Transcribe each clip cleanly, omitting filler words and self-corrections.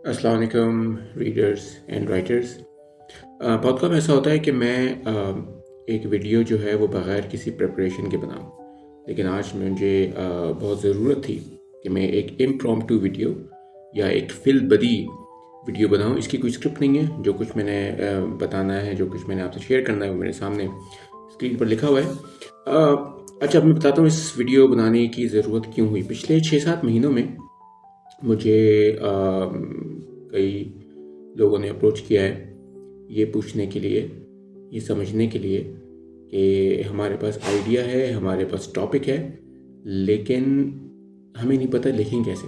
السلام علیکم readers and writers. بہت کم ایسا ہوتا ہے کہ میں ایک ویڈیو جو ہے وہ بغیر کسی پریپریشن کے بناؤں، لیکن آج مجھے بہت ضرورت تھی کہ میں ایک امپرومپٹو ویڈیو یا ایک فل بدی ویڈیو بناؤں. اس کی کوئی اسکرپٹ نہیں ہے. جو کچھ میں نے بتانا ہے، جو کچھ میں نے آپ سے شیئر کرنا ہے، وہ میرے سامنے اسکرین پر لکھا ہوا ہے. اچھا، اب میں بتاتا ہوں اس ویڈیو بنانے کی ضرورت کیوں ہوئی. پچھلے 6-7 مہینوں میں مجھے کئی لوگوں نے اپروچ کیا ہے یہ پوچھنے کے لیے، یہ سمجھنے کے لیے کہ ہمارے پاس آئیڈیا ہے، ہمارے پاس ٹاپک ہے، لیکن ہمیں نہیں پتہ لکھیں کیسے.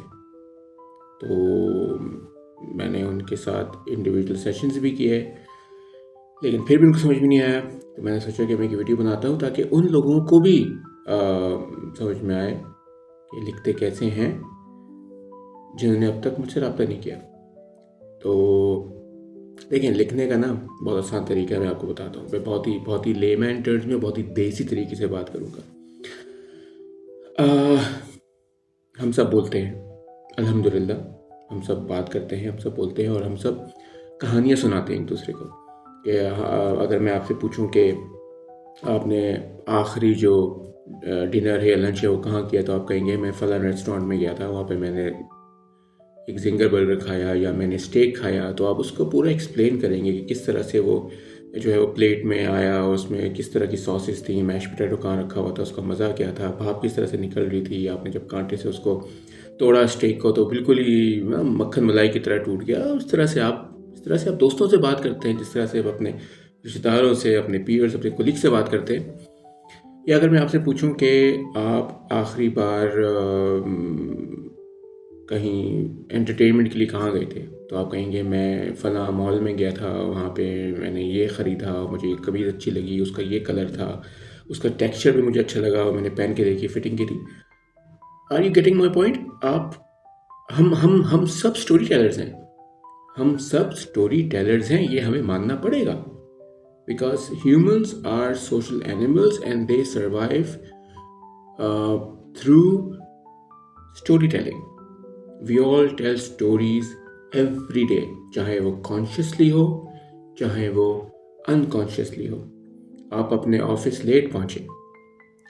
تو میں نے ان کے ساتھ انڈیویجول سیشنز بھی کیے، لیکن پھر بھی ان کو سمجھ میں نہیں آیا. تو میں نے سوچا کہ میں ایک ویڈیو بناتا ہوں تاکہ ان لوگوں کو بھی سمجھ میں آئے کہ لکھتے کیسے ہیں جنہوں نے اب تک مجھ سے رابطہ نہیں کیا. تو دیکھیں، لکھنے کا نا بہت آسان طریقہ ہے. میں آپ کو بتاتا ہوں. میں بہت ہی لے مین ٹرمز میں بہت ہی دیسی طریقے سے بات کروں گا. ہم سب بولتے ہیں، الحمدللہ ہم سب بات کرتے ہیں، ہم سب بولتے ہیں، اور ہم سب کہانیاں سناتے ہیں ایک دوسرے کو. کہ اگر میں آپ سے پوچھوں کہ آپ نے آخری جو ڈنر ہے یا لنچ ہے وہ کہاں کیا، تو آپ کہیں گے میں فلاں ریسٹورینٹ میں گیا تھا، وہاں پہ میں نے ایک زنگر برگر کھایا یا میں نے اسٹیک کھایا. تو آپ اس کو پورا ایکسپلین کریں گے کہ کس طرح سے وہ جو ہے وہ پلیٹ میں آیا، اس میں کس طرح کی ساسز تھیں، میش پوٹیٹو کہاں رکھا ہوا تھا، اس کا مزہ کیا تھا، بھاپ کس طرح سے نکل رہی تھی، آپ نے جب کانٹے سے اس کو توڑا اسٹیک کو تو بالکل ہی مکھن ملائی کی طرح ٹوٹ گیا. اس طرح سے آپ دوستوں سے بات کرتے ہیں، جس طرح سے آپ اپنے رشتہ داروں سے، اپنے پیئرز، اپنے کولیگ سے بات کرتے ہیں. یا اگر میں آپ سے پوچھوں کہ آپ آخری بار کہیں انٹرٹینمنٹ کے لیے کہاں گئے تھے، تو آپ کہیں گے میں فلاں مال میں گیا تھا، وہاں پہ میں نے یہ خریدا، مجھے یہ قمیض اچھی لگی، اس کا یہ کلر تھا، اس کا ٹیکسچر بھی مجھے اچھا لگا، اور میں نے پہن کے دیکھی، فٹنگ کی تھی. Are you getting my point? ہم سب اسٹوری ٹیلرز ہیں. ہم سب اسٹوری ٹیلرز ہیں، یہ ہمیں ماننا پڑے گا. Because humans are social animals and they survive through story telling. We all tell stories every day, چاہے وہ کانشیسلی ہو، چاہے وہ انکانشیسلی ہو. آپ اپنے آفس لیٹ پہنچے،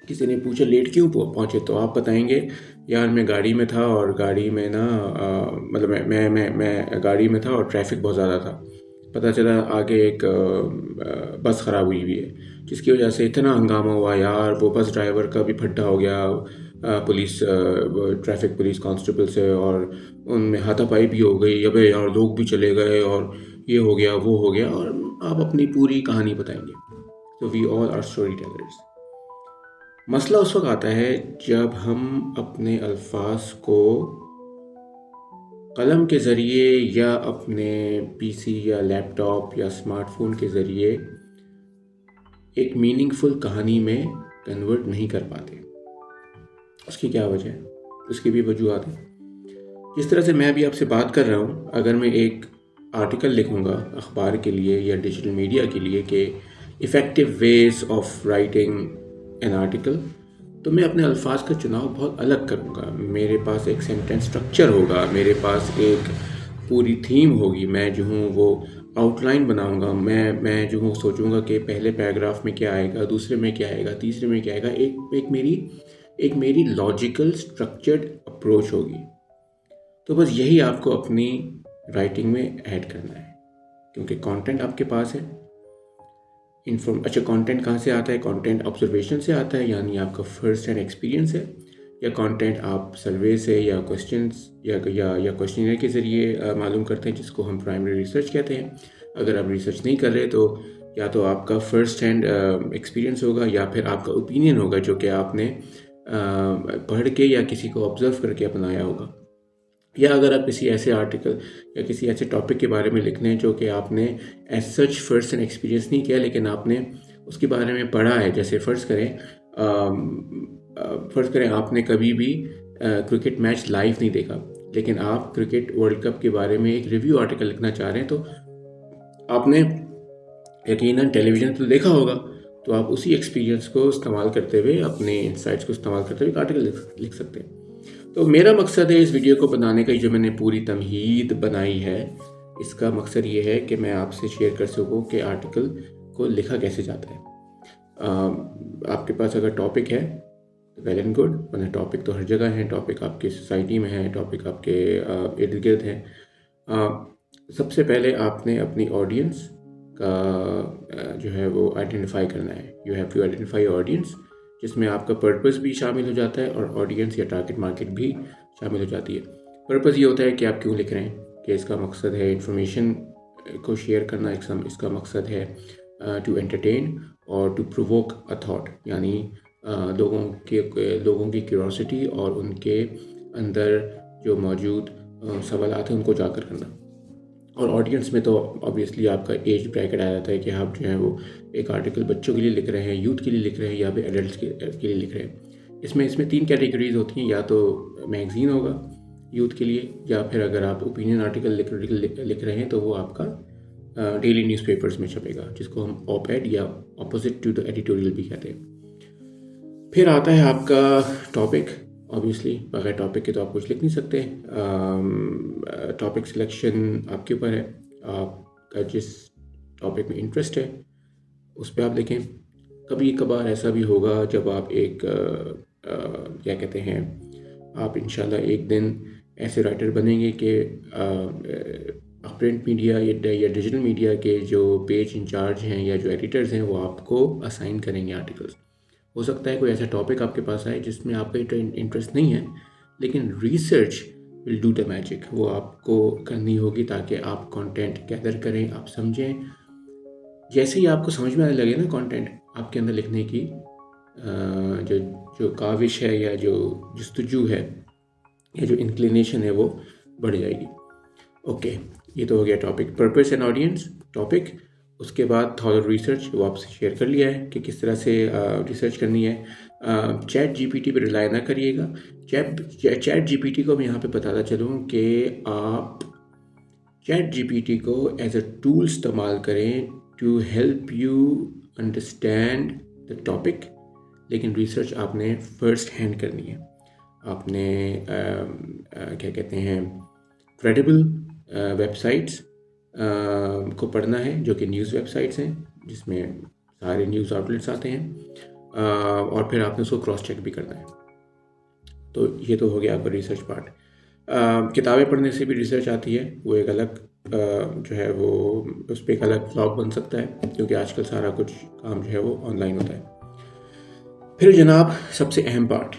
کسی نے پوچھا لیٹ کیوں پہنچے، تو آپ بتائیں گے یار میں گاڑی میں تھا، اور گاڑی میں نا مطلب میں گاڑی میں تھا اور ٹریفک بہت زیادہ تھا. پتہ چلا آگے ایک بس خراب ہوئی ہے، جس کی وجہ سے اتنا ہنگامہ ہوا یار، وہ بس ڈرائیور کا بھی پھڈا ہو گیا پولیس ٹریفک پولیس کانسٹیبل سے، اور ان میں ہاتھا پائی بھی ہو گئی. ابے یار لوگ بھی چلے گئے، اور یہ ہو گیا وہ ہو گیا، اور آپ اپنی پوری کہانی بتائیں گے. تو وی آل آر اسٹوری ٹیلرز. مسئلہ اس وقت آتا ہے جب ہم اپنے الفاظ کو قلم کے ذریعے یا اپنے پی سی یا لیپ ٹاپ یا اسمارٹ فون کے ذریعے ایک میننگ فل کہانی میں کنورٹ نہیں کر پاتے. اس کی کیا وجہ ہے؟ اس کی بھی وجوہات ہیں. جس طرح سے میں ابھی آپ سے بات کر رہا ہوں، اگر میں ایک آرٹیکل لکھوں گا اخبار کے لیے یا ڈیجیٹل میڈیا کے لیے کہ effective ways of writing an article, تو میں اپنے الفاظ کا چناؤ بہت الگ کروں گا. میرے پاس ایک سینٹینس اسٹرکچر ہوگا، میرے پاس ایک پوری تھیم ہوگی. میں جو ہوں وہ آؤٹ لائن بناؤں گا. میں جو ہوں سوچوں گا کہ پہلے پیراگراف میں کیا آئے گا، دوسرے میں کیا آئے گا، تیسرے میں کیا آئے گا. ایک میری لاجیکل اسٹرکچرڈ اپروچ ہوگی. تو بس یہی آپ کو اپنی رائٹنگ میں ایڈ کرنا ہے، کیونکہ کانٹینٹ آپ کے پاس ہے. اچھا، کانٹینٹ کہاں سے آتا ہے؟ کانٹینٹ آبزرویشن سے آتا ہے، یعنی آپ کا فرسٹ ہینڈ ایکسپیرینس ہے. یا کانٹینٹ آپ سروے سے یا کویسچنس یا کویسچنر کے ذریعے معلوم کرتے ہیں، جس کو ہم پرائمری ریسرچ کہتے ہیں. اگر آپ ریسرچ نہیں کر رہے تو یا تو آپ کا فرسٹ ہینڈ ایکسپیرینس ہوگا، یا پھر آپ کا اوپینین ہوگا جو کہ آپ نے پڑھ کے یا کسی کو آبزرو کر کے اپنایا ہوگا. یا اگر آپ کسی ایسے آرٹیکل یا کسی ایسے ٹاپک کے بارے میں لکھنے جو کہ آپ نے as such first hand experience نہیں کیا، لیکن آپ نے اس کے بارے میں پڑھا ہے. جیسے فرض کریں آپ نے کبھی بھی کرکٹ میچ لائیو نہیں دیکھا، لیکن آپ کرکٹ ورلڈ کپ کے بارے میں ایک ریویو آرٹیکل لکھنا چاہ رہے ہیں، تو آپ نے یقیناً ٹیلی ویژن تو دیکھا ہوگا. تو آپ اسی ایکسپیرینس کو استعمال کرتے ہوئے، اپنے انسائٹس کو استعمال کرتے ہوئے ایک آرٹیکل لکھ سکتے ہیں. تو میرا مقصد ہے اس ویڈیو کو بنانے کا، جو میں نے پوری تمہید بنائی ہے، اس کا مقصد یہ ہے کہ میں آپ سے شیئر کر سکوں کہ آرٹیکل کو لکھا کیسے جاتا ہے۔ آپ کے پاس اگر ٹاپک ہے ویل اینڈ گڈ، ورنہ ٹاپک تو ہر جگہ ہیں، ٹاپک آپ کی سوسائٹی میں ہے، ٹاپک آپ کے ارد گرد ہیں۔ سب سے پہلے آپ نے اپنی آڈینس کا جو ہے وہ آئیڈینٹیفائی کرنا ہے۔ You have to identify audience, جس میں آپ کا پرپس بھی شامل ہو جاتا ہے اور آڈینس یا ٹارگٹ مارکیٹ بھی شامل ہو جاتی ہے۔ پرپس یہ ہوتا ہے کہ آپ کیوں لکھ رہے ہیں، کہ اس کا مقصد ہے انفارمیشن کو شیئر کرنا، اس کا مقصد ہے ٹو انٹرٹین اور ٹو پرووک اے تھاٹ، یعنی لوگوں کی کیوریوسٹی اور ان کے اندر جو موجود سوالات ہیں ان کو اجاگر کرنا۔ اور آڈینس میں تو آبویسلی آپ کا ایج بریکٹ آ جاتا ہے کہ آپ جو ہے وہ ایک آرٹیکل بچوں کے لیے لکھ رہے ہیں، یوتھ کے لیے لکھ رہے ہیں، یا پھر ایڈلٹس کے لیے لکھ رہے ہیں۔ اس میں 3 کیٹیگریز ہوتی ہیں، یا تو میگزین ہوگا یوتھ کے لیے، یا پھر اگر آپ اوپینین آرٹیکل لکھ رہے ہیں تو وہ آپ کا ڈیلی نیوز پیپرز میں چھپے گا، جس کو ہم آپ ایڈ یا اپوزٹ ٹو دا ایڈیٹوریل بھی کہتے ہیں۔ پھر آتا ہے آپ کا ٹاپک۔ آبویسلی بغیر ٹاپک کے تو آپ کچھ لکھ نہیں سکتے۔ ٹاپک سلیکشن آپ کے اوپر ہے، آپ کا جس ٹاپک میں انٹرسٹ ہے اس پہ آپ لکھیں۔ کبھی کبھار ایسا بھی ہوگا جب آپ ایک کیا کہتے ہیں، آپ انشاءاللہ ایک دن ایسے رائٹر بنیں گے کہ پرنٹ میڈیا یا ڈیجیٹل میڈیا کے جو پیج انچارج ہیں یا جو ایڈیٹرز ہیں وہ آپ کو اسائن کریں گے آرٹیکلز۔ ہو سکتا ہے کوئی ایسا ٹاپک آپ کے پاس آئے جس میں آپ کا انٹرسٹ نہیں ہے، لیکن research will do the magic, وہ آپ کو کرنی ہوگی تاکہ آپ کانٹینٹ گیدر کریں، آپ سمجھیں۔ جیسے ہی آپ کو سمجھ میں آنے لگے نا کانٹینٹ، آپ کے اندر لکھنے کی جو کاوش ہے یا جو جستجو ہے یا جو انکلینیشن ہے وہ بڑھ جائے گی۔ اوکے، یہ تو ہو گیا topic, purpose and audience, topic. اس کے بعد تھارو ریسرچ، وہ آپ سے شیئر کر لیا ہے کہ کس طرح سے ریسرچ کرنی ہے۔ چیٹ جی پی ٹی پہ ریلائی نہ کریے گا۔ چیٹ جی پی ٹی کو میں یہاں پہ بتاتا چلوں کہ آپ چیٹ جی پی ٹی کو ایز اے ٹول استعمال کریں to help you understand the topic, لیکن ریسرچ آپ نے فرسٹ ہینڈ کرنی ہے۔ آپ نے کیا کہتے ہیں، کریڈیبل ویب سائٹس کو پڑھنا ہے، جو کہ نیوز ویب سائٹس ہیں، جس میں سارے نیوز آؤٹلیٹس آتے ہیں، اور پھر آپ نے اس کو کراس چیک بھی کرنا ہے۔ تو یہ تو ہو گیا آپ کا ریسرچ پارٹ۔ کتابیں پڑھنے سے بھی ریسرچ آتی ہے، وہ ایک الگ جو ہے وہ اس پہ ایک الگ بلاگ بن سکتا ہے، کیونکہ آج کل سارا کچھ کام جو ہے وہ آن لائن ہوتا ہے۔ پھر جناب سب سے اہم پارٹ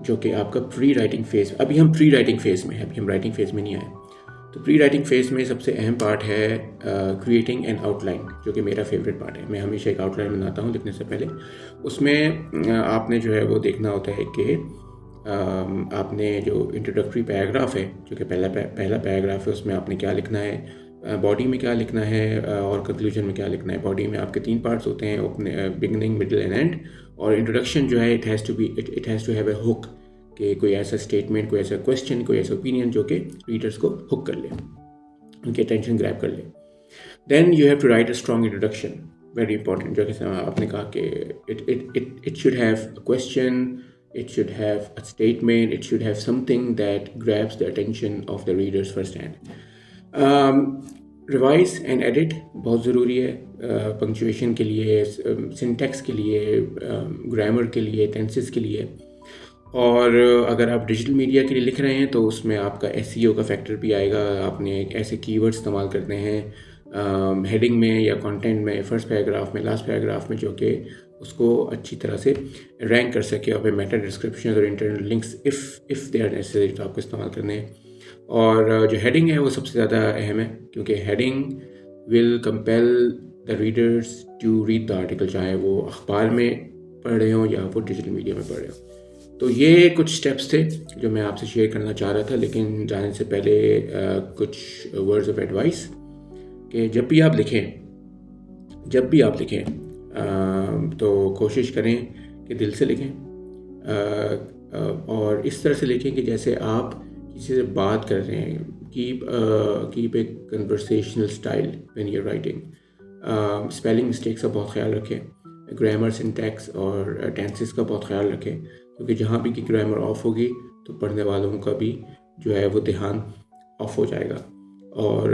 جو کہ آپ کا پری رائٹنگ فیز، ابھی ہم پری رائٹنگ فیز میں ہیں، ابھی ہم رائٹنگ فیز میں نہیں آئے۔ تو پری رائٹنگ فیز میں سب سے اہم پارٹ ہے کریٹنگ این آؤٹ لائن، جو کہ میرا فیوریٹ پارٹ ہے۔ میں ہمیشہ ایک آؤٹ لائن بناتا ہوں لکھنے سے پہلے۔ اس میں آپ نے جو ہے وہ دیکھنا ہوتا ہے کہ آپ نے جو انٹروڈکٹری پیراگراف ہے، جو کہ پہلا پیراگراف ہے، اس میں آپ نے کیا لکھنا ہے، باڈی میں کیا لکھنا ہے، اور کنکلوژن میں کیا لکھنا ہے۔ باڈی میں آپ کے 3 پارٹس ہوتے ہیں، بگننگ، مڈل اینڈ اینڈ، اور انٹروڈکشن جو ہے it has to have a hook, کہ کوئی ایسا اسٹیٹمنٹ، کوئی ایسا کویسچن، کوئی ایسا اوپینین جو کہ ریڈرس کو ہک کر لے، ان کی اٹینشن گریب کر لے۔ Then you have to write a strong introduction, very important, جو کہ آپ نے کہا کہ it should have a question, it should have a statement, it should have something that grabs the attention of the readers first hand. Revise and edit بہت ضروری ہے، punctuation کے لیے، سنٹیکس کے لیے، گرامر کے لیے، ٹینسز کے لیے۔ اور اگر آپ ڈیجیٹل میڈیا کے لیے لکھ رہے ہیں تو اس میں آپ کا ایس ای او کا فیکٹر بھی آئے گا۔ آپ نے ایک ایسے کی ورڈ استعمال کرنے ہیں ہیڈنگ میں یا کانٹینٹ میں، فرسٹ پیراگراف میں، لاسٹ پیراگراف میں، جو کہ اس کو اچھی طرح سے رینک کر سکے، اور پھر میٹا ڈسکرپشن اور internal links if they are necessary تو آپ کو استعمال کرنے ہیں۔ اور جو ہیڈنگ ہے وہ سب سے زیادہ اہم ہے، کیونکہ heading will compel the readers to read the article, چاہے وہ اخبار میں پڑھ رہے ہوں یا وہ ڈیجیٹل میڈیا میں پڑھ رہے ہوں۔ تو یہ کچھ سٹیپس تھے جو میں آپ سے شیئر کرنا چاہ رہا تھا، لیکن جانے سے پہلے کچھ ورڈز آف ایڈوائس، کہ جب بھی آپ لکھیں تو کوشش کریں کہ دل سے لکھیں، اور اس طرح سے لکھیں کہ جیسے آپ کسی سے بات کر رہے ہیں۔ Keep a conversational style when you are writing. Spelling mistakes کا بہت خیال رکھیں، گرامر، سنٹیکس اور ٹینسز کا بہت خیال رکھیں، کیونکہ جہاں بھی کہ گرامر آف ہوگی تو پڑھنے والوں کا بھی جو ہے وہ دھیان آف ہو جائے گا. اور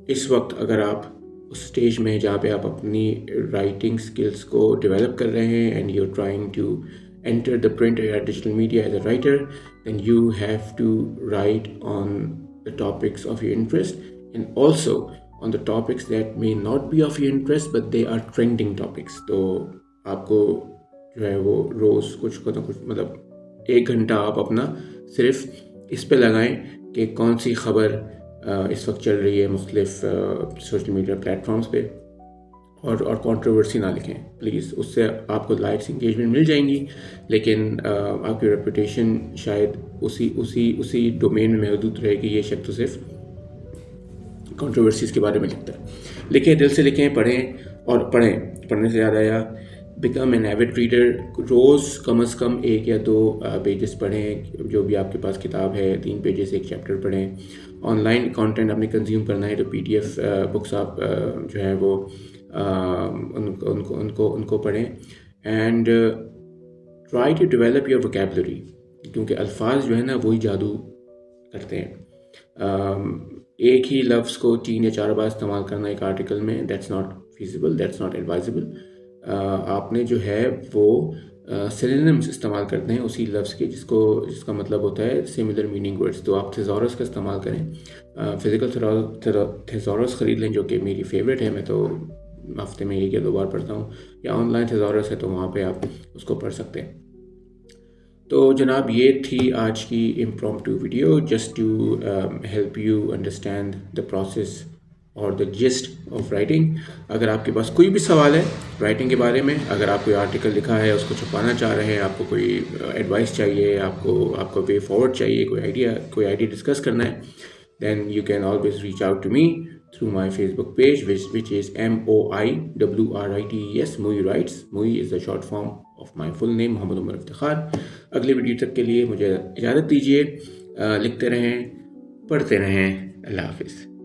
اس وقت اگر آپ اس اسٹیج میں جہاں پہ آپ اپنی رائٹنگ اسکلس کو ڈیولپ کر رہے ہیں and you are trying to enter the print or digital media as a writer, then you have to write on the topics of your interest and also on the topics that may not be of your interest but they are trending topics. تو آپ کو جو ہے وہ روز کچھ مطلب 1 گھنٹہ آپ اپنا صرف اس پہ لگائیں کہ کون سی خبر اس وقت چل رہی ہے مختلف سوشل میڈیا پلیٹفارمس پہ, اور کنٹروورسی نہ لکھیں پلیز. اس سے آپ کو لائکس انگیجمنٹ مل جائیں گی لیکن آپ کی ریپوٹیشن شاید اسی ڈومین میں محدود رہے گی. یہ شخص تو صرف کنٹروورسیز کے بارے میں لکھتا ہے. لکھیں, دل سے لکھیں, پڑھیں اور پڑھنے سے زیادہ یا بیکم این ایوڈ ریڈر. روز کم از کم 1 یا 2 پیجز پڑھیں, جو بھی آپ کے پاس کتاب ہے 3 پیجز 1 چیپٹر پڑھیں. آن لائن کانٹینٹ آپ نے کنزیوم کرنا ہے تو PDF بکس آپ جو ہے وہ ان کو پڑھیں. And try to develop your vocabulary, کیونکہ الفاظ جو ہے نا وہی جادو کرتے ہیں. ایک ہی لفظ کو 3 یا 4 بار استعمال کرنا ایک آرٹیکل میں, that's not feasible, that's not advisable. آپ نے جو ہے وہ سینونیمز استعمال کرتے ہیں اسی لفظ کے جس کا مطلب ہوتا ہے سملر میننگ ورڈز. تو آپ تھیزورس کا استعمال کریں, فزیکل تھیزورس خرید لیں جو کہ میری فیوریٹ ہے. میں تو ہفتے میں 1 یا 2 بار پڑھتا ہوں, یا آن لائن تھیزورس ہے تو وہاں پہ آپ اس کو پڑھ سکتے ہیں. تو جناب یہ تھی آج کی impromptu video, just to help you understand the process اور دا جسٹ آف رائٹنگ. اگر آپ کے پاس کوئی بھی سوال ہے رائٹنگ کے بارے میں, اگر آپ کوئی آرٹیکل لکھا ہے اس کو چھپانا چاہ رہے ہیں, آپ کو کوئی ایڈوائس چاہیے, آپ کو وے فارورڈ چاہیے, کوئی آئیڈیا ڈسکس کرنا ہے, then you can always reach out to me through my Facebook page which is MOIWRITES, Mooi Writes. Mooi is the short form of my full name, Muhammad Umar Iftikhar. اگلی video تک کے لیے مجھے اجازت دیجیے. لکھتے رہیں, پڑھتے رہیں. اللہ حافظ.